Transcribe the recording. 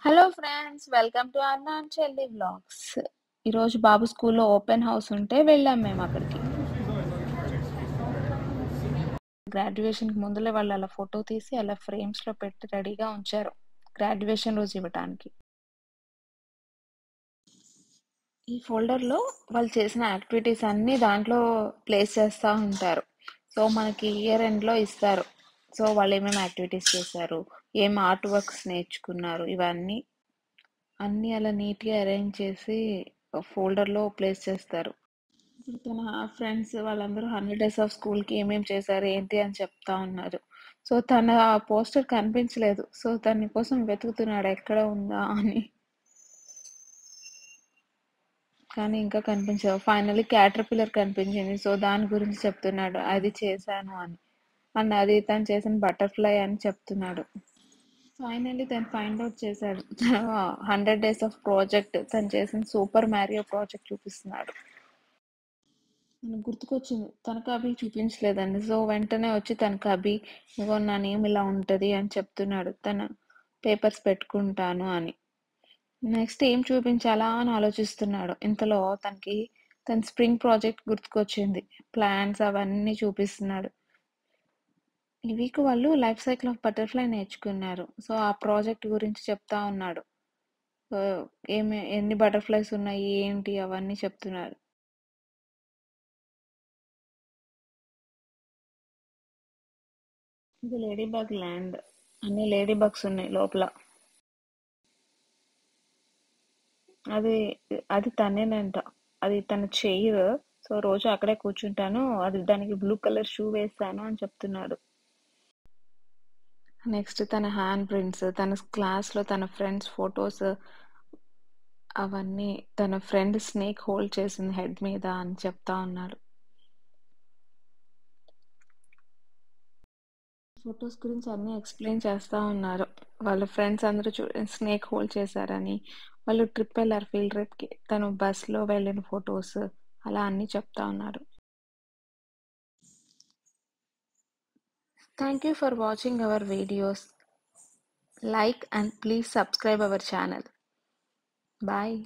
Hello friends, welcome to అన్న and చెల్లి vlogs. ఈరోజు బాబు స్కూల్లో ఓపెన్ హౌస్ ఉంటే వెళ్ళాం మేము అక్కడికి. గ్రాడ్యుయేషన్కి ముందులే వాళ్ళు అలా ఫోటో తీసి అలా ఫ్రేమ్స్లో పెట్టి రెడీగా ఉంచారు గ్రాడ్యుయేషన్ రోజు ఇవ్వటానికి. ఈ ఫోల్డర్లో వాళ్ళు చేసిన యాక్టివిటీస్ అన్నీ దాంట్లో ప్లేస్ చేస్తూ ఉంటారు. సో మనకి ఇయర్ ఎండ్లో ఇస్తారు. సో వాళ్ళు ఏమేమి యాక్టివిటీస్ చేశారు, ఏం ఆర్ట్ వర్క్స్ నేర్చుకున్నారు, ఇవన్నీ అలా నీట్గా అరేంజ్ చేసి ఫోల్డర్లో ప్లేస్ చేస్తారు. ఇప్పుడు తన ఫ్రెండ్స్ వాళ్ళందరూ 100 డేస్ ఆఫ్ స్కూల్కి ఏమేమి చేశారు ఏంటి అని చెప్తా ఉన్నారు. సో తన పోస్టర్ కనిపించలేదు. సో దాని కోసం వెతుకుతున్నాడు ఎక్కడ ఉందా అని, కానీ ఇంకా కనిపించదు. ఫైనల్లీ క్యాటర్పిల్లర్ కనిపించింది. సో దాని గురించి చెప్తున్నాడు, అది చేశాను అని. అండ్ అది తను చేసిన బటర్ఫ్లై అని చెప్తున్నాడు. ఫైనల్లీ తను ఫైండ్ అవుట్ చేశాడు. 100 డేస్ ఆఫ్ ప్రాజెక్ట్, తను చేసిన సూపర్ మ్యారియో ప్రాజెక్ట్ చూపిస్తున్నాడు. మనకు గుర్తుకొచ్చింది, తనకు అభి చూపించలేదండి. సో వెంటనే వచ్చి తనకు అభి ఇగో నా నేమ్ ఇలా ఉంటుంది అని చెప్తున్నాడు, తన పేపర్స్ పెట్టుకుంటాను అని. నెక్స్ట్ ఏం చూపించాలా అని ఆలోచిస్తున్నాడు. ఇంతలో తన స్ప్రింగ్ ప్రాజెక్ట్ గుర్తుకొచ్చింది. ప్లాంట్స్ అవన్నీ చూపిస్తున్నాడు. ఈ వీక్ వాళ్ళు లైఫ్ సైకిల్ ఆఫ్ బటర్ఫ్లై నేర్చుకున్నారు. సో ఆ ప్రాజెక్ట్ గురించి చెప్తా ఉన్నాడు. ఎన్ని బటర్ఫ్లైస్ ఉన్నాయి ఏంటి అవన్నీ చెప్తున్నారు. ఇది లేడీ బగ్ ల్యాండ్, అన్ని లేడీ బగ్స్ ఉన్నాయి లోపల. అది అది తనేనంట, అది తన చైర్. సో రోజు అక్కడే కూర్చుంటాను, అది దానికి బ్లూ కలర్ షూ వేస్తాను అని చెప్తున్నాడు. నెక్స్ట్ తన హ్యాండ్ ప్రింట్స్, తన క్లాస్లో తన ఫ్రెండ్స్ ఫొటోస్, అవన్నీ తన ఫ్రెండ్ స్నేక్ హోల్డ్ చేసింది హెడ్ మీద అని చెప్తా ఉన్నాడు. ఫొటోస్ గురించి అన్నీ ఎక్స్ప్లెయిన్ చేస్తూ ఉన్నారు. వాళ్ళ ఫ్రెండ్స్ అందరూ స్నేక్ హోల్డ్ చేశారని, వాళ్ళు ట్రిప్ వెళ్ళారు ఫీల్డ్ ట్రిప్కి, తను బస్లో వెళ్ళిన ఫొటోస్, అలా అన్నీ చెప్తా ఉన్నారు. Thank you for watching our videos. Like and please subscribe our channel. Bye.